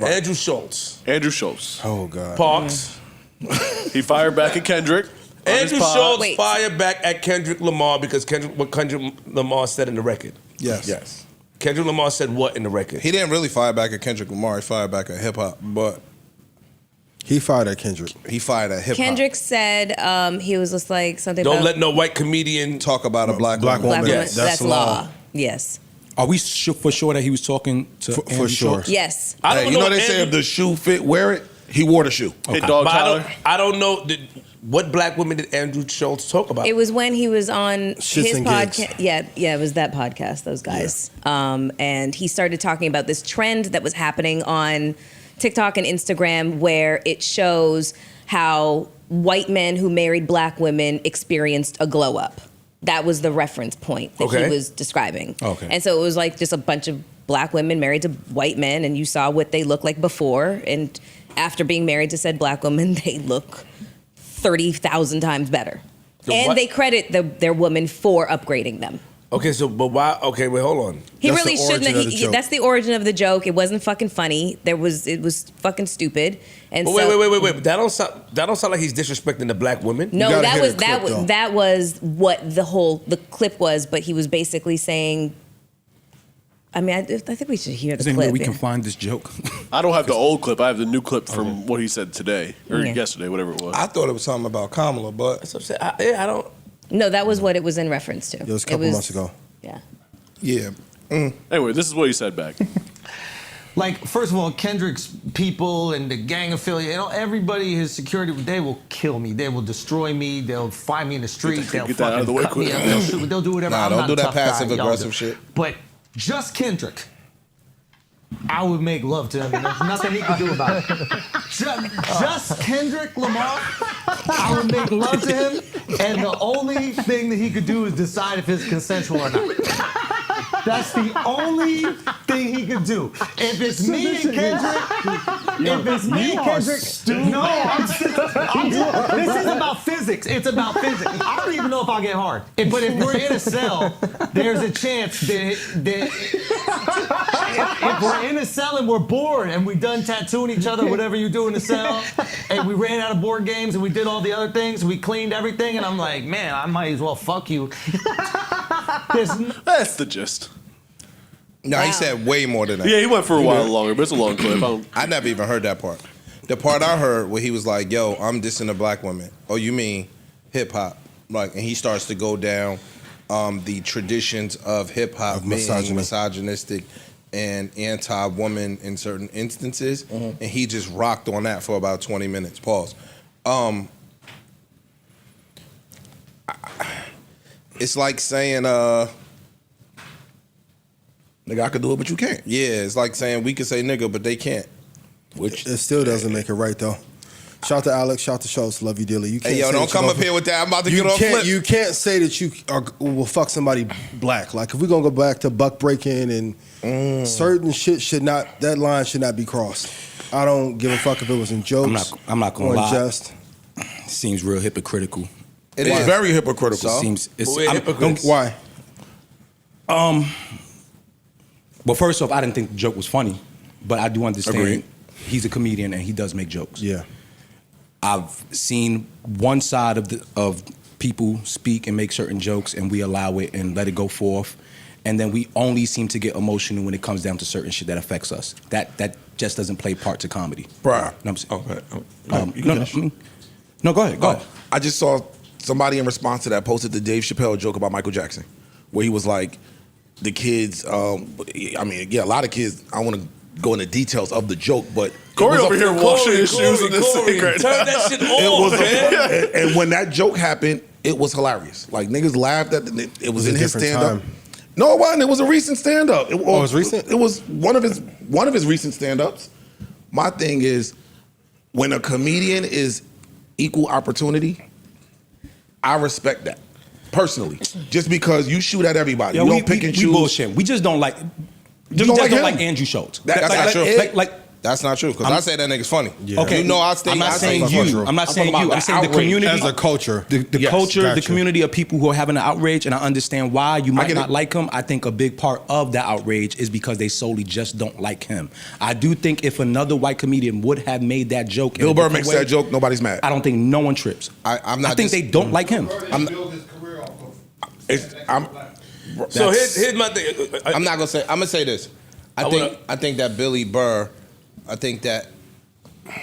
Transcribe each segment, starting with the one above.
Andrew Schulz. Andrew Schulz. Oh, God. Parks. He fired back at Kendrick. Andrew Schulz fired back at Kendrick Lamar because what Kendrick Lamar said in the record. Yes. Kendrick Lamar said what in the record? He didn't really fire back at Kendrick Lamar. He fired back at hip hop, but he fired at Kendrick. He fired at hip hop. Kendrick said he was just like something. Don't about let no white comedian talk about a black woman. Yes. That's law. Yes. Are we for sure that he was talking to for sure? Yes. I don't know know. they say if the shoe fit, wear it. He wore the shoe. Okay. Hey, Dog Tyler. I don't know. What black women did Andrew Schulz talk about? It was when he was on Shits his and podcast. Yeah, it was that podcast, those guys. Yeah. And he started talking about this trend that was happening on TikTok and Instagram where it shows how white men who married black women experienced a glow up. That was the reference point that he was describing. Okay. And so it was like just a bunch of black women married to white men, and you saw what they looked like before, and after being married to said black woman, they look 30,000 times better. They credit their woman for upgrading them. Okay, but why? Okay, wait, hold on. He really shouldn't have. That's the origin of the joke. It wasn't fucking funny. It was fucking stupid. And but wait. That don't sound like he's disrespecting the black women. No, that was what the clip was. But he was basically saying. I mean, I think we should hear the clip. We can find this joke. I don't have the old clip. I have the new clip from what he said today or yesterday, whatever it was. I thought it was something about Kamala, but that's what I'm saying. I don't. No, that was what it was in reference to. It was a couple months ago. Yeah. Yeah. Anyway, this is what he said back. Like, first of all, Kendrick's people and the gang affiliate, everybody, his security, they will kill me. They will destroy me. They'll find me in the street. They'll fucking cut me up. They'll do whatever. Nah, don't do that passive aggressive shit. But just Kendrick, I would make love to him. There's nothing he could do about it. Just Kendrick Lamar, I would make love to him, and the only thing that he could do is decide if it's consensual or not. That's the only thing he could do. If it's me and Kendrick, this is about physics. It's about physics. I don't even know if I'll get hard. But if we're in a cell, there's a chance that if we're in a cell and we're bored and we done tattooing each other, whatever you do in the cell, and we ran out of board games and we did all the other things, we cleaned everything, and I'm like, man, I might as well fuck you. That's the gist. No, he said way more than that. Yeah, he went for a while longer, but it's a long clip. I never even heard that part. The part I heard where he was like, yo, I'm dissing a black woman. Oh, you mean hip hop? Like, and he starts to go down the traditions of hip hop being misogynistic and anti-woman in certain instances. And he just rocked on that for about 20 minutes. Pause. It's like saying, nigga, I could do it, but you can't. Yeah, it's like saying we can say nigga, but they can't. Which it still doesn't make it right, though. Shout to Alex, shout to Schulz, love you dearly. You can't hey, yo, don't come up here with that. I'm about to get off flip. You can't say that you will fuck somebody black. Like, if we're going to go back to buck breaking and certain shit should not, that line should not be crossed. I don't give a fuck if it was in jokes. I'm not going to lie. Just. It seems real hypocritical. It is very hypocritical. It seems. Why? Well, first off, I didn't think the joke was funny, but I do understand Agreed. He's a comedian and he does make jokes. Yeah. I've seen one side of people speak and make certain jokes, and we allow it and let it go forth, and then we only seem to get emotional when it comes down to certain shit that affects us. That just doesn't play part to comedy. Bruh. You know what I'm Okay. No, go ahead. I just saw somebody in response to that posted the Dave Chappelle joke about Michael Jackson, where he was like, the kids, a lot of kids, I want to go into details of the joke, but Corey over here washing his shoes in the sink right now. Turn that shit off, man. And when that joke happened, it was hilarious. Like, niggas laughed at it was in his stand-up. No, it wasn't. It was a recent stand-up. It was recent? It was one of his recent stand-ups. My thing is, when a comedian is equal opportunity, I respect that. Personally. Just because you shoot at everybody. You don't pick and choose. We bullshit. We just don't like... We just don't like Andrew Schulz. That's not true. Like That's not true, because I say that nigga's funny. Yeah. Okay, You know I stay. I'm not I saying say you. I'm not saying you. I'm saying the community as a culture. The Yes, culture, the gotcha. community of people who are having an outrage, and I understand why you might get not it. like him. I think a big part of that outrage is because they solely just don't like him. I do think if another white comedian would have made that joke, in Bill a Burr different makes way, that joke, nobody's mad. I don't think no one trips. I'm not I think dis- they don't like him. So here's my thing. I'm not gonna say. I'm gonna say this. I think that Billy Burr. I think that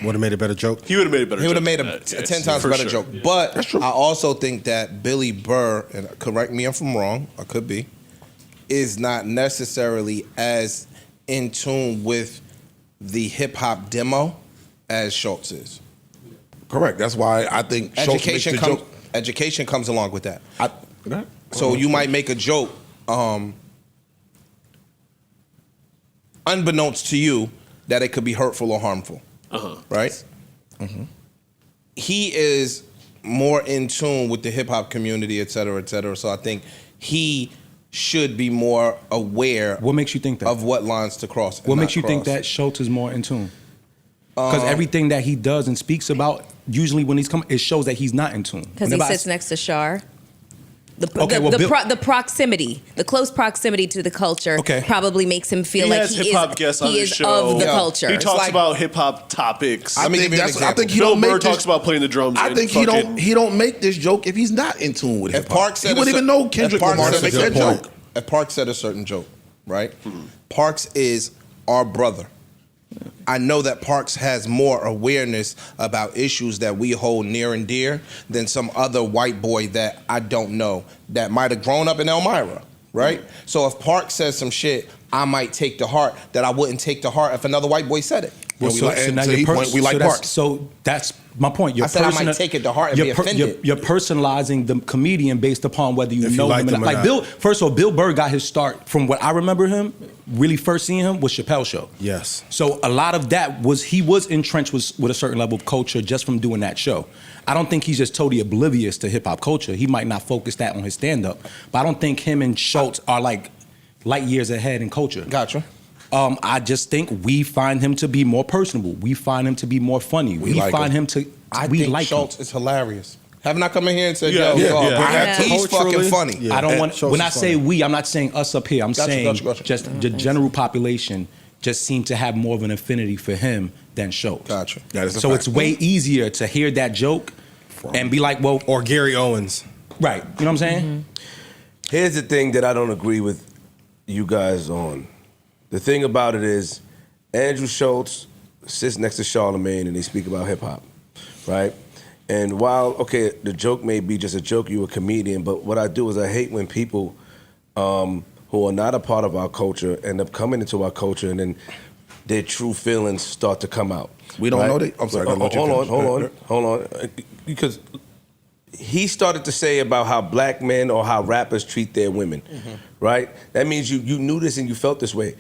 Would have made a better joke. He would have made a better he would joke. have made a 10 times for better sure. joke. But I also think that Billy Burr, and correct me if I'm wrong, I could be, is not necessarily as in tune with the hip hop demo as Schulz is. Correct. That's why I think Schultz makes the joke. Education comes along with that. Right? So you might make a joke, unbeknownst to you, that it could be hurtful or harmful. Right? He is more in tune with the hip hop community, et cetera, et cetera. So I think he should be more aware. What makes you think that? Of what lines to cross. and What not makes you think cross. that Schultz is more in tune? Because everything that he does and speaks about, usually when he's coming, it shows that he's not in tune. Because he Whenever I sits next to Shar. Okay, well, The proximity, the close proximity to the culture Okay. probably makes him feel He like has hip hop guests on he his is show. of the Yeah. culture. He talks like- about hip hop topics. I me think give you an that's. I example. think he Bill don't make Burr this. talks about playing the drums. I and think he fucking- don't make this joke if he's not in tune with If hip Park hop. said He a wouldn't cer- even know if Kendrick Park Lamar said to make a that certain joke. If Park said a certain joke, right? Parks is our brother. I know that Parks has more awareness about issues that we hold near and dear than some other white boy that I don't know that might have grown up in Elmira, right? So if Parks says some shit, I might take to heart that I wouldn't take to heart if another white boy said it. Well, we like- and now to your his point, we like that's- Parks. So that's my point. You're I said I might take it to heart and be offended. You're personalizing the comedian based upon whether you If you know like him or him not. or Like not. Bill, first of all, Bill Burr got his start from what I remember him really first seeing him was Chappelle Show. Yes. So a lot of that was he was entrenched with a certain level of culture just from doing that show. I don't think he's just totally oblivious to hip hop culture. He might not focus that on his stand up, but I don't think him and Schultz are like light years ahead in culture. Gotcha. I just think we find him to be more personable. We find him to be more funny. We like find him. him to. I we think like Schultz him. is hilarious. Haven't I come in here and said, Yeah, yo, yeah, dog, yeah. he's Culturally, fucking funny. yeah. I don't want. Schultz When I is say funny. we, I'm not saying us up here. I'm Gotcha, saying gotcha. just the general population just seem to have more of an affinity for him than Schultz. Gotcha. That is a So fact. it's way easier to hear that joke and be like, well, Or Gary Owens. right. You know what I'm saying? Here's the thing that I don't agree with you guys on. The thing about it is, Andrew Schultz sits next to Charlemagne and they speak about hip hop, right? And while, okay, the joke may be just a joke, you're a comedian, but what I do is I hate when people who are not a part of our culture end up coming into our culture and then their true feelings start to come out. We don't right? know that. I'm sorry, Hold I'll let you on. finish. Because he started to say about how black men or how rappers treat their women, right? That means you knew this and you felt this way.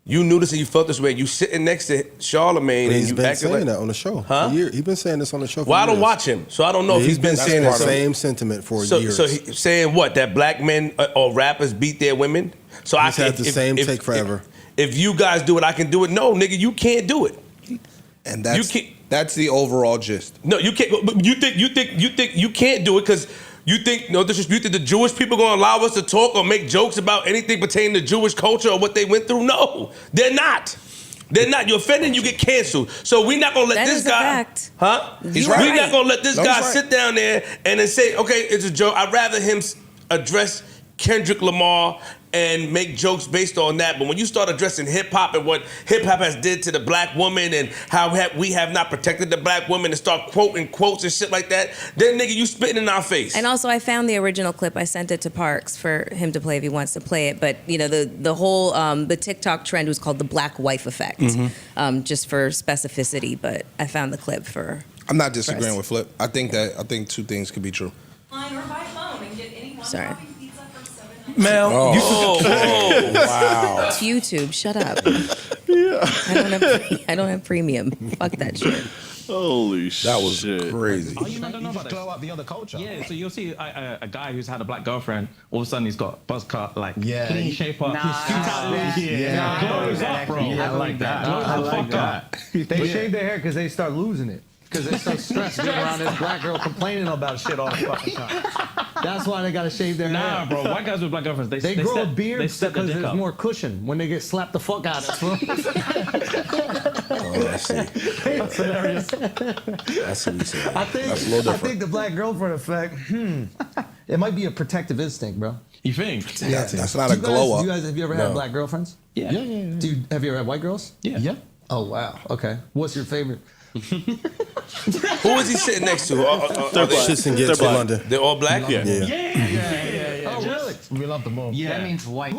You knew this and you felt this way. You sitting next to Charlemagne But and he's you been acting saying like, that on the show Huh? for years. He's been saying this on the show for well, I years. don't watch him, so I don't know if he's been saying the that. same sentiment for So years. he, saying what? That black men or rappers beat their women? So He's had the same take forever. If you guys do it, I can do it. No, nigga, you can't do it. And that's You can't- that's the overall gist. No, you can't. But you think you can't do it because you think no disrespect. You think the Jewish people gonna allow us to talk or make jokes about anything pertaining to Jewish culture or what they went through? No, they're not. They're not. You're offending, you get canceled. So we're not gonna let That this is a guy. fact. Huh? He's We're right. not gonna let this No, guy he's right. sit down there and then say, okay, it's a joke. I'd rather him address Kendrick Lamar and make jokes based on that. But when you start addressing hip hop and what hip hop has did to the black woman and how we have not protected the black woman and start quoting quotes and shit like that, then nigga, you spitting in our face. And also, I found the original clip. I sent it to Parks for him to play if he wants to play it. But you know, the whole the TikTok trend was called the black wife effect, just for specificity. But I found the clip for. I'm not disagreeing us. with Flip. I think two things could be true. Online or by phone and get any one Sorry. topping pizza for $7.99. Mel, Wow. It's YouTube. Shut up. I don't have premium. Fuck that shit. Holy shit. That was crazy. Oh, you don't know about glow up the other culture. Yeah, so you'll see a guy who's had a black girlfriend, all of a sudden he's got buzz cut, like Yeah. clean shape up. Nah, His skin tattoos. yeah. Glows up, bro. Yeah, I like that. Glows I the like fuck up. They shave their hair because they start losing it. Because they're so stressed being around this black girl complaining about shit all the fucking time. That's why they gotta shave their Nah, hair. bro. White guys with black girlfriends, They grow a beard They step the because dick there's up. more cushion when they get slapped the fuck out of. Oh, I see. It's hilarious. That's what he said. I think the black girlfriend effect. It might be a protective instinct, bro. You think? Yeah, That's not a glow up. Have you ever had black girlfriends? Yeah. Have you ever had white girls? Yeah. Oh wow. Okay. What's your favorite? Who is he sitting next to? Shits and gets in London. They're all black? Yeah. Oh really? We love them all. Yeah. That means white.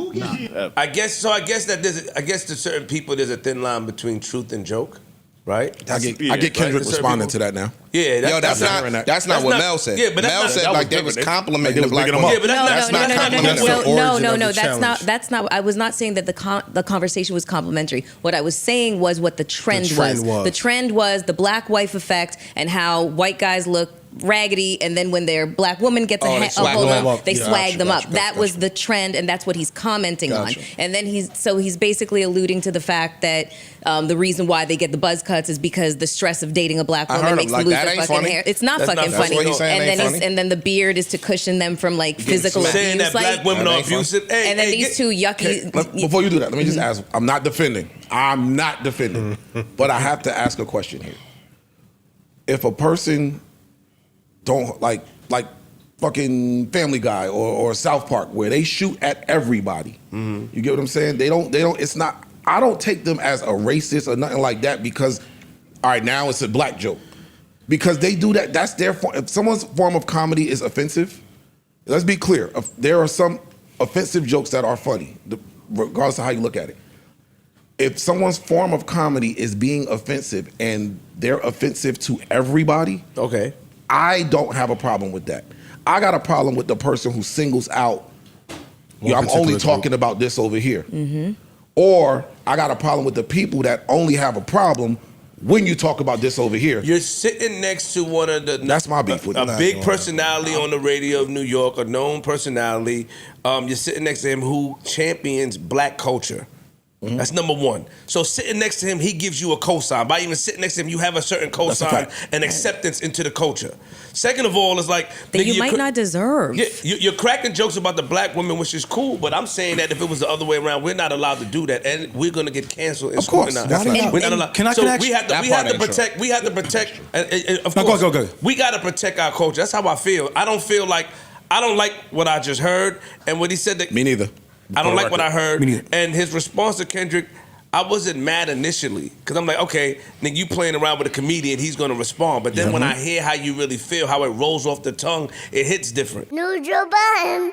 I guess that to certain people there's a thin line between truth and joke, right? I get Kendrick Right? responding to that now. Yeah, That's not what Mel said. Yeah, but that's Mel not- said that like was they was different. complimenting the black bigging 'em woman. up. Yeah, but that's not complimentary. That's not. I was not saying that the conversation was complimentary. What I was saying was what the trend was. The trend was the black wife effect and how white guys look raggedy, and then when their black woman gets Oh, they a swag hold them on, up. they Yeah, swag them up. gotcha, That was the trend, and that's what he's commenting Gotcha. on. And then he's basically alluding to the fact that the reason why they get the buzz cuts is because the stress of dating a black I woman heard him makes like, them lose that their ain't fucking funny. hair. It's not That's fucking not- that's funny. what he's saying, And ain't then funny. and then the beard is to cushion them from like physical smacked. Saying abuse. that black women That are ain't fun. abusive. Hey, And then hey, these two yucky. Before you do that, let me just ask. I'm not defending. But I have to ask a question here. If a person don't like fucking Family Guy or South Park, where they shoot at everybody, you get what I'm saying? They don't. It's not. I don't take them as a racist or nothing like that because, all right, now it's a black joke. Because they do that. That's their form. If someone's form of comedy is offensive, let's be clear. There are some offensive jokes that are funny, regardless of how you look at it. If someone's form of comedy is being offensive and they're offensive to everybody, okay. I don't have a problem with that. I got a problem with the person who singles out, I'm only talking about this over here. Or I got a problem with the people that only have a problem when you talk about this over here. You're sitting next to one of the. That's my beef with a that. big personality on the radio of New York, a known personality. You're sitting next to him who champions black culture. That's number one. So sitting next to him, he gives you a cosign. By even sitting next to him, you have a certain cosign and acceptance into the culture. Second of all, it's like that nigga, you might not deserve. Yeah, you're cracking jokes about the black women, which is cool, but I'm saying that if it was the other way around, we're not allowed to do that, and we're gonna get canceled and Of course. scrutinized. That's We're not allowed. Can I so actually- we have to That we part have to ain't protect. We have to protect. Of No, course, go. we got to protect our culture. That's how I feel. I don't feel like I don't like what I just heard, and what he said. That Me neither. I don't like what I heard, Me neither. and his response to Kendrick. I wasn't mad initially because I'm like, okay, nigga, you playing around with a comedian, he's gonna respond. But then when I hear how you really feel, how it rolls off the tongue, it hits different. New Joe Budden.